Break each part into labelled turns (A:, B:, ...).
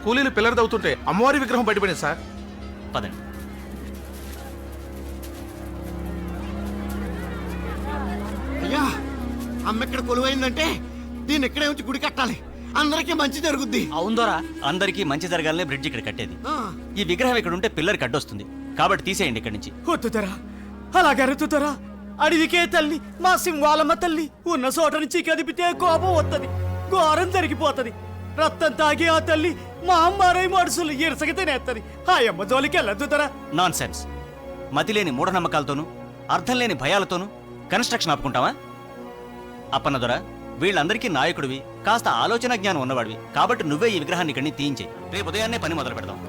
A: కూలీలు పిల్లలు తవ్వుతుంటే అమ్మవారి విగ్రహం బయటపడింది సార్.
B: పదండి.
C: అయ్యా, అమ్మ ఇక్కడ కొలువైందంటే దీన్ని ఇక్కడే ఉంచి గుడి కట్టాలి, అందరికీ మంచి జరుగుద్ది.
B: అవుందోరా, అందరికీ మంచి జరగాలనే బ్రిడ్జ్ ఇక్కడ కట్టేది.
C: ఆ,
B: ఈ విగ్రహం ఇక్కడ ఉంటే పిల్లరికి అడ్డొస్తుంది, కాబట్టి తీసేయండి ఇక్కడి నుంచి.
D: వద్దుతరా, అలాగరుతుతరా. అడవికే తల్లి, మా సింహాలమ్మ తల్లి ఉన్న చోట నుంచి కదిపితే కోపం వస్తుంది, ఘోరం జరిగిపోతుంది. రక్తం తాగి ఆ తల్లి మా అమ్మారై మడుసులు ఇరసకి తినేస్తుంది. ఆ అమ్మ జోలికి వెళ్ళొద్దుతరా.
B: Non sense. మతి లేని మూఢనమ్మకాలతోనూ అర్థం లేని భయాలతోనూ కన్స్ట్రక్షన్ ఆపుకుంటావా? అప్పన్నదొర, వీళ్ళందరికీ నాయకుడివి, కాస్త ఆలోచన జ్ఞానం ఉన్నవాడివి, కాబట్టి నువ్వే ఈ విగ్రహాన్ని ఇక్కడి నుంచి తీయించే. రేపు ఉదయాన్నే పని మొదలు పెడదాం.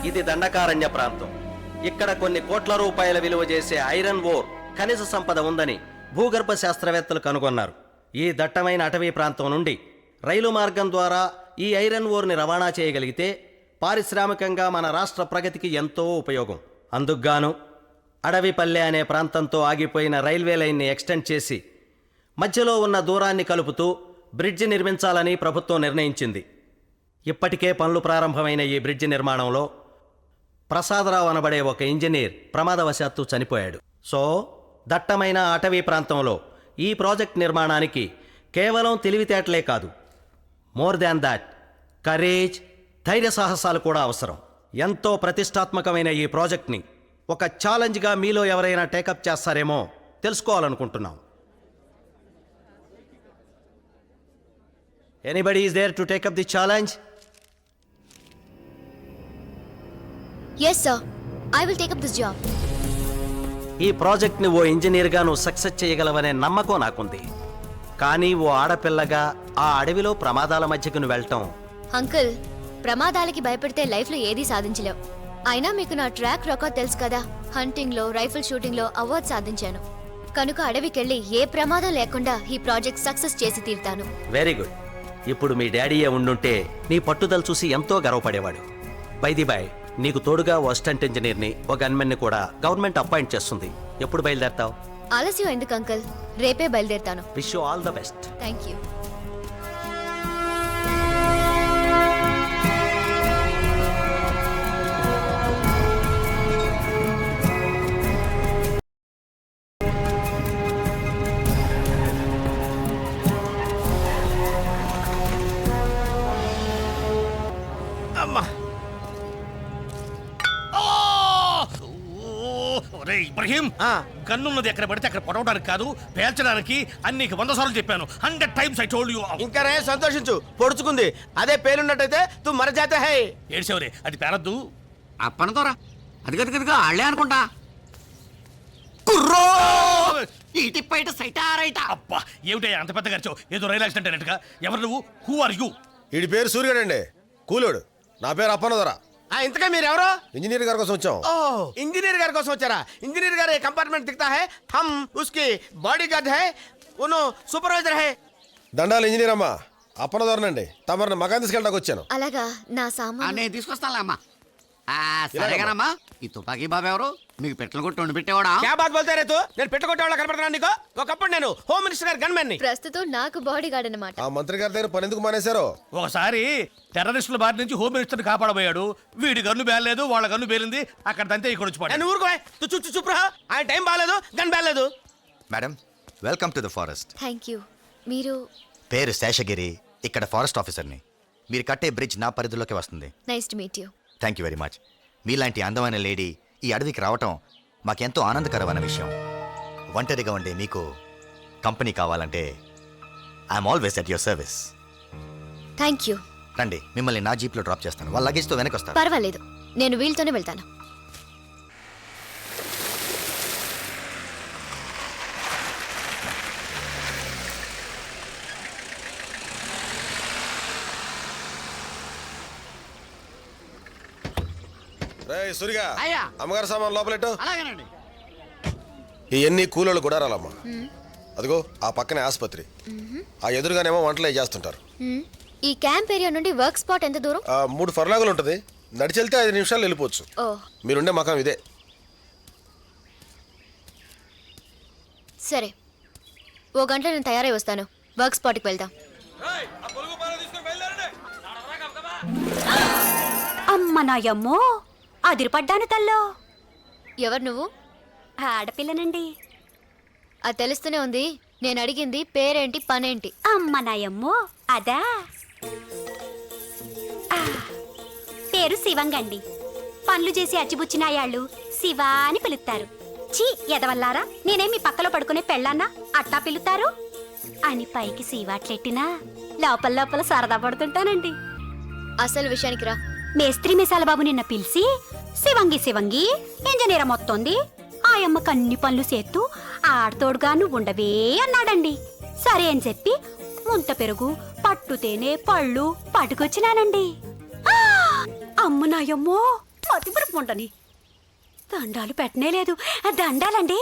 B: ఇది దండకారణ్య ప్రాంతం. ఇక్కడ కొన్ని కోట్ల రూపాయల విలువ చేసే ఐరన్ ఓర్ ఖనిజ సంపద ఉందని భూగర్భ శాస్త్రవేత్తలు కనుగొన్నారు. ఈ దట్టమైన అటవీ ప్రాంతం నుండి రైలు మార్గం ద్వారా ఈ ఐరన్ ఓర్ని రవాణా చేయగలిగితే పారిశ్రామికంగా మన రాష్ట్ర ప్రగతికి ఎంతో ఉపయోగం. అందుకుగాను అడవిపల్లె అనే ప్రాంతంతో ఆగిపోయిన రైల్వే లైన్ని ఎక్స్టెండ్ చేసి మధ్యలో ఉన్న దూరాన్ని కలుపుతూ బ్రిడ్జి నిర్మించాలని ప్రభుత్వం నిర్ణయించింది. ఇప్పటికే పనులు ప్రారంభమైన ఈ బ్రిడ్జి నిర్మాణంలో ప్రసాదరావు అనబడే ఒక ఇంజనీర్ ప్రమాదవశాత్తు చనిపోయాడు. సో దట్టమైన అటవీ ప్రాంతంలో ఈ ప్రాజెక్ట్ నిర్మాణానికి కేవలం తెలివితేటలే కాదు, మోర్ దాన్ దాట్ కరేజ్, ధైర్య సాహసాలు కూడా అవసరం. ఎంతో ప్రతిష్టాత్మకమైన ఈ ప్రాజెక్ట్ని ఒక ఛాలెంజ్గా మీలో ఎవరైనా టేకప్ చేస్తారేమో తెలుసుకోవాలనుకుంటున్నాం. Anybody is there to take up the challenge?
E: Yes, sir. I will take up this job.
B: ఈ ప్రాజెక్ట్ని ఓ ఇంజనీర్గా నువ్వు సక్సెస్ చేయగలవనే నమ్మకం నాకుంది. కానీ ఓ ఆడపిల్లగా ఆ అడవిలో ప్రమాదాల మధ్యకు నువ్వు వెళ్ళటం...
E: అంకుల్, ప్రమాదాలకి భయపడితే లైఫ్లో ఏదీ సాధించలేవు. అయినా మీకు నా ట్రాక్ రికార్డ్ తెలుసు కదా. హంటింగ్లో, రైఫిల్ షూటింగ్లో అవార్డు సాధించాను. కనుక అడవికెళ్ళి ఏ ప్రమాదం లేకుండా ఈ ప్రాజెక్ట్ సక్సెస్ చేసి తీరుతాను.
B: Very good. ఇప్పుడు మీ డాడీయే ఉండుంటే నీ పట్టుదల చూసి ఎంతో గర్వపడేవాడు. బై ది బై, నీకు తోడుగా ఓ అసిస్టెంట్ ఇంజనీర్ని, ఓ గన్మెన్ని కూడా గవర్నమెంట్ అపాయింట్ చేస్తుంది. ఎప్పుడు బయలుదేరతావు?
E: ఆలస్యం ఎందుకు అంకుల్, రేపే బయలుదేరుతాను.
B: Wish you all the best.
E: Thank you.
F: Ibrahim, గన్నున్నది ఎక్కడ పడితే అక్కడ పొడవడానికి కాదు, పేల్చడానికి. అన్ని 100 సార్లు చెప్పాను. 100 times I told you.
A: ఇంకా రే సంతోషించు, పొడుచుకుంది. అదే పేలున్నట్టయితే తు మర జాతే హై.
F: ఏడ్చేవరే, అది పేరద్దు.
C: అప్పనతోరా, అది గదిగా ఆళ్లే అనుకుంటా. ఇటు బయట సైటారైట.
F: అబ్బా, ఏమిటయ్యా అంత పెద్ద ఖర్చు? ఏదో రైలు యాక్సిడెంట్ అయినట్టుగా. ఎవరు నువ్వు? Who are you?
G: వీడి పేరు సూర్యుడండి, కూలోడు. నా పేరు అప్పనదొర.
A: ఇంతగా మీరెవరో?
G: ఇంజనీర్ గారి కోసం వచ్చాం.
A: ఓ, ఇంజనీర్ గారి కోసం వచ్చారా? ఇంజనీర్ గారు ఏ కంపార్ట్మెంట్ దిखता है, हम उसकी बॉडीगार्ड है, उनो सुपरवाइजर है.
G: దండాలు ఇంజనీర్ అమ్మా, అప్పనదొరనండి. తమరిని మకాన్ తీసుకెళ్ళడానికి వచ్చాను.
E: అలాగా, నా సామాను
C: నేను తీసుకొస్తానులే అమ్మా. సరేగానమ్మా ఈ తుపాకీ బాబు ఎవరు మీకు పెట్టలు కొట్టి వండి పెట్టేవాడా
A: క్యా బాత్ బోల్తే రే తూ నేను పెట్టుకోవటం వాళ్ళ కనపడుతున్నా నీకు ఒకప్పుడు నేను హోమ్ మినిస్టర్ గారి గన్మెన్ ని
E: ప్రస్తుతం నాకు బాడీ గార్డ్ అనమాట.
G: ఆ మంత్రి గారి దగ్గర పని ఎందుకు మానేశారో
F: ఒకసారి టెర్రరిస్టుల బారి నుంచి హోమ్ మినిస్టర్ కాపాడబోయాడు. వీడి గన్ను బేలేదు, వాళ్ళ గన్ను బేలింది. అక్కడ దంతే ఇక్కడ వచ్చి పడ్డాడు.
A: నేను ఊరుకో తు చు చుప్ రహా. ఆయన టైం బాగాలేదు, గన్ బాగాలేదు.
H: Madam welcome to the forest.
E: Thank you. మీరు?
H: పేరు శేషగిరి, ఇక్కడ ఫారెస్ట్ ఆఫీసర్ని. మీరు కట్టే బ్రిడ్జ్ నా పరిధిలోకి వస్తుంది.
E: Nice to meet you.
H: Thank you very much. మీలాంటి అందమైన లేడీ ఈ అడవికి రావటం మాకెంతో ఆనందకరమైన విషయం. ఒంటరిగా ఉండే మీకు కంపెనీ కావాలంటే I'm always at your service.
E: Thank you.
H: రండి, మిమ్మల్ని నా జీప్లో డ్రాప్ చేస్తాను. వాళ్ళ లగేజ్తో వెనక్కి వస్తారు.
E: పర్వాలేదు, నేను వీళ్ళతోనే వెళ్తాను.
G: రే సూరిగా
C: అయ్యా.
G: అమ్మగారి సామాన్ లోపలెట్టు.
C: అలాగేనండి.
G: ఇవన్నీ కూలోళ్ళు కూడా రాలమ్మా. అదిగో ఆ పక్కనే ఆసుపత్రి, ఆ ఎదురుగానేమో వంటలే చేస్తుంటారు.
E: ఈ క్యాంప్ ఏరియా నుండి వర్క్ స్పాట్ ఎంత దూరం?
G: 3 ఫర్లాగులు ఉంటుంది. నడిచెళ్తే 5 నిమిషాలు వెళ్ళిపోవచ్చు.
E: ఓ,
G: మీరుండే మకాం ఇదే.
E: సరే. ఓ గంటలో నేను తయారై వస్తాను. వర్క్ స్పాట్కి వెళ్దాం.
I: అమ్మ నాయమ్మో, అదిరిపడ్డాను తల్లో.
E: ఎవరు నువ్వు?
I: ఆడపిల్లనండి.
E: అది తెలుస్తూనే ఉంది. నేను అడిగింది పేరేంటి, పనేంటి?
I: అమ్మ నాయమ్మో, అదా ఆ, పేరు శివంగండి. పనులు చేసి అచ్చిబుచ్చినాయాళ్ళు శివ అని పిలుస్తారు. చీ ఎదవల్లారా, నేనేం మీ పక్కలో పడుకునే పెళ్ళాన్నా అట్టా పిలుతారు అని పైకి శివాట్లెట్టినా లోపల లోపల సరదా పడుతుంటానండి.
E: అసలు విషయానికి రా.
I: మేస్త్రి మిసాల బాబు నిన్న పిలిచి శివంగి శివంగి ఇంజనీర్ మొత్తంది ఆయమ్మకు అన్ని పనులు చేస్తూ ఆడతోడుగా నువ్వు ఉండవే అన్నాడండి. సరే అని చెప్పి ముంత పెరుగు పట్టు తేనె పళ్ళు పట్టుకొచ్చినానండి. ఆ! అమ్మ నాయమ్మో, మతిపురుపు ఉండని దండాలు పెట్టనే లేదు. దండాలండి.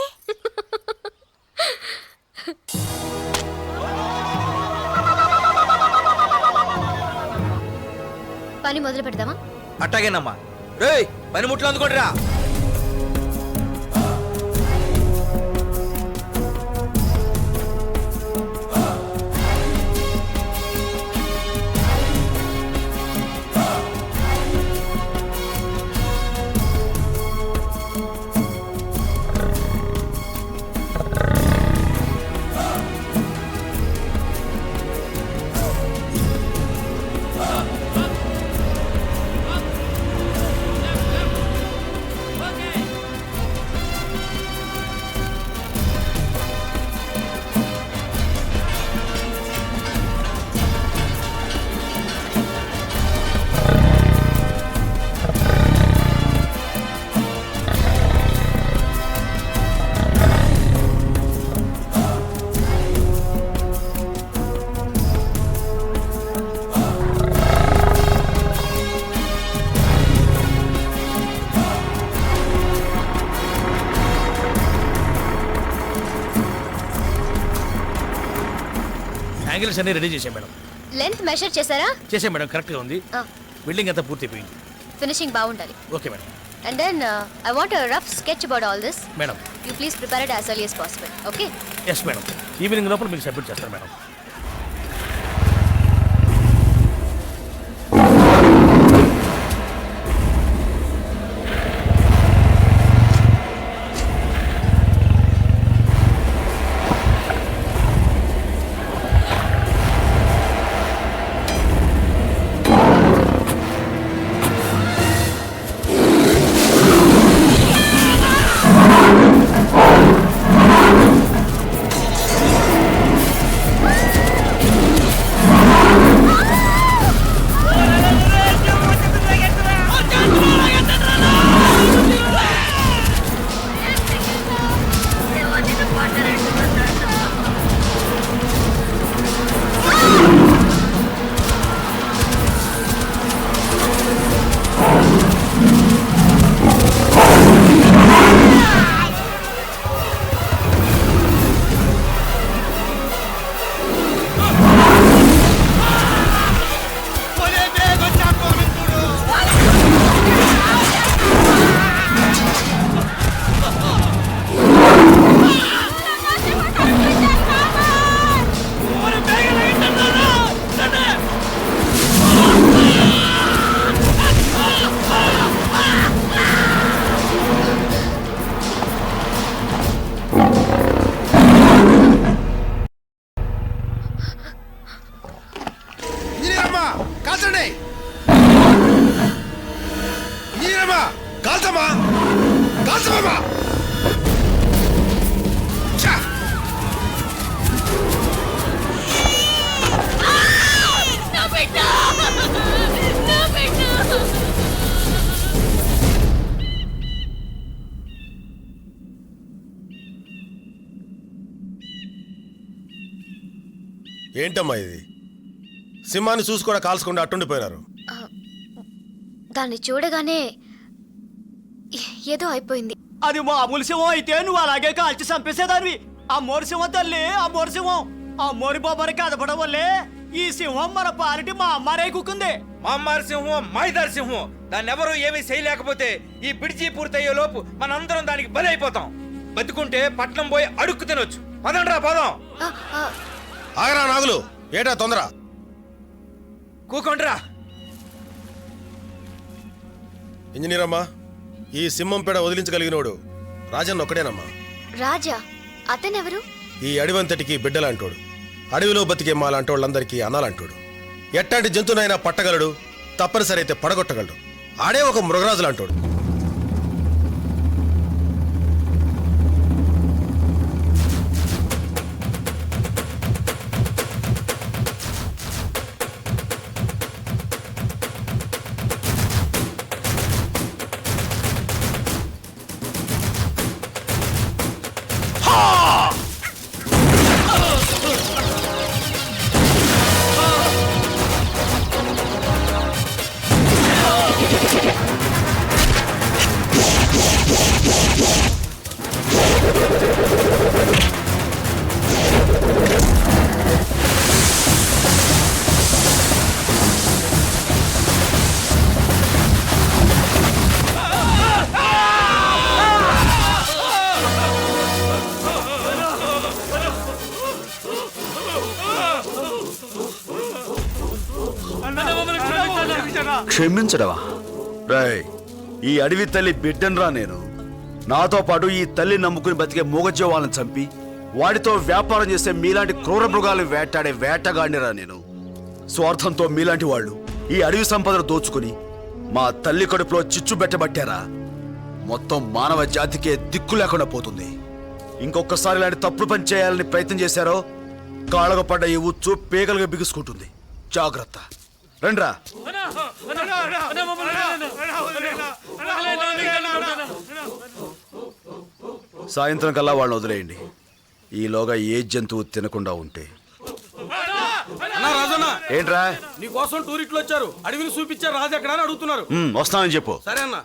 E: పని మొదలు పెడదామా?
J: అట్టాగేనమ్మా. రేయ్ పనిముట్లు అందుకోండి రా.
F: యాంగిల్స్ అన్ని రెడీ చేసాం మేడం.
E: లెంత్ మెషర్ చేశారా?
F: చేసాం మేడం, కరెక్ట్గా ఉంది. బిల్డింగ్ అంతా పూర్తయిపోయింది.
E: ఫినిషింగ్ బాగుండాలి.
F: Okay madam.
E: And then I want a rough sketch about all this.
F: Madam.
E: You please prepare it as early as possible. Okay?
F: Yes madam, evening లోపల మీకు submit చేస్తాను మేడం.
G: ఏంటమ్మా ఇది? సింహాన్ని చూసి కూడా కాల్చకుండా అట్టుండిపోయినారు.
E: దాన్ని చూడగానే ఏదో అయిపోయింది.
D: అది మామూలు సింహం అయితే నువ్వు అలాగే కాల్చి చంపేసేదానివి. ఆ మోరి సింహం తల్లి, ఆ మోరి సింహం, ఆ మోరి బాబారి కదపడం వల్లే ఈ సింహం మన పాలిటి మా అమ్మారే కుక్కుంది.
J: మా అమ్మారి సింహం మాయిదారి సింహం. దాన్ని ఎవరు ఏమీ చేయలేకపోతే ఈ బిడిచి పూర్తయ్యే లోపు మనందరం దానికి బలి అయిపోతాం. బతుకుంటే పట్నం పోయి అడుక్కు తినొచ్చు. పదండ్రా పదం.
E: ఆ, ఆ,
G: ఆగరా నాగులు, ఏటా తొందర?
J: కూకుండ్రా.
G: ఇంజనీర్ అమ్మా, ఈ సింహం పేడ వదిలించగలిగినోడు రాజన్న ఒక్కడేనమ్మా.
E: రాజా అతనెవరు?
G: ఈ అడవంతటికి బిడ్డలాంటోడు, అడవిలో బతికే మాలాంటి వాళ్ళందరికీ అనాలంటోడు. ఎట్టాంటి జంతువునైనా పట్టగలడు, తప్పనిసరి అయితే పడగొట్టగలడు. ఆడే ఒక మృగరాజు లాంటోడు.
K: క్షమించడవా? రాయ్, ఈ అడవి తల్లి బిడ్డన్రా నేను. నాతో పాటు ఈ తల్లి నమ్ముకుని బతికే మూగజీవాలను చంపి వాటితో వ్యాపారం చేసే మీలాంటి క్రూర మృగాలు వేటాడే వేటగాడినిరా నేను. స్వార్థంతో మీలాంటి వాళ్ళు ఈ అడవి సంపదను దోచుకుని మా తల్లి కడుపులో చిచ్చు పెట్టబట్టారా మొత్తం మానవ జాతికే దిక్కు లేకుండా పోతుంది. ఇంకొకసారి ఇలాంటి తప్పుడు పని చేయాలని ప్రయత్నం చేశారో కాళ్ళకు పడ్డ ఈ ఉచ్చు పేగలుగా బిగుసుకుంటుంది. జాగ్రత్త. రండ్రా. సాయంత్రం కల్లా వాళ్ళని వదిలేయండి. ఈలోగా ఏ జంతువు తినకుండా ఉంటే. ఏంట్రా?
L: నీ కోసం టూరిస్టులు వచ్చారు. అడవిని చూపించారు. రాజు ఎక్కడ అని అడుగుతున్నారు.
K: వస్తానని చెప్పు.
L: సరే అన్న.